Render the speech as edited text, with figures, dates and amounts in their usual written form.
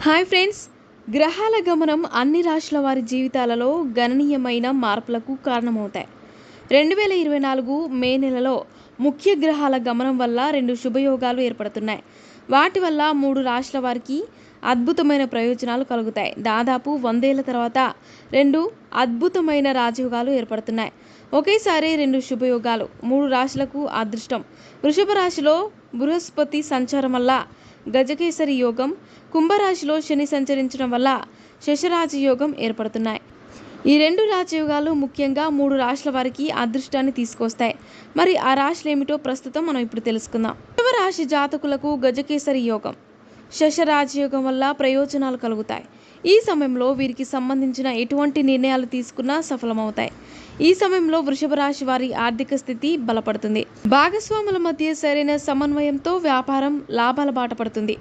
Hi friends, గ్రహాల గమనం అన్ని రాశుల వారి జీవితాలలో గణనీయమైన మార్పులకు కారణమవుతాయి. 2024 మే నెలలో ముఖ్య గ్రహాల గమనం వల్ల 2 శుభయోగాలు ఏర్పడుతున్నాయి. వాటి వల్ల 3 రాశుల వారికి అద్భుతమైన ప్రయోజనాలు కలుగుతాయి. దాదాపు 100 ఏళ్ల తర్వాత 2 అద్భుతమైన రాజయోగాలు ఏర్పడుతున్నాయి. ఒకేసారి 2 శుభయోగాలు 3 రాశులకు అదృష్టం. వృషభ రాశిలో బృహస్పతి సంచారం వల్ల గజకేసరి యోగం, కుంభరాశిలో శని సంచరించడం వల్ల శశరాజ యోగం ఏర్పడుతున్నాయి. ఈ 2 రాజయోగాలు ముఖ్యంగా 3 రాశుల వారికి అదృష్టాన్ని తీసుకొస్తాయి. మరి ఆ రాశులు ఏమిటో ప్రస్తుతం మనం ఇప్పుడు తెలుసుకుందాం. వృషభ రాశి జాతకులకు గజకేసరి యోగం, శశరాజయోగం వల్ల ప్రయోజనాలు కలుగుతాయి. ఈ సమయంలో వీరికి సంబంధించిన ఎటువంటి నిర్ణయాలు తీసుకున్నా సఫలమవుతాయి. ఈ సమయంలో వృషభ రాశి వారి ఆర్థిక స్థితి బలపడుతుంది. భాగస్వాముల మధ్య సరైన సమన్వయంతో వ్యాపారం లాభాల బాట పడుతుంది.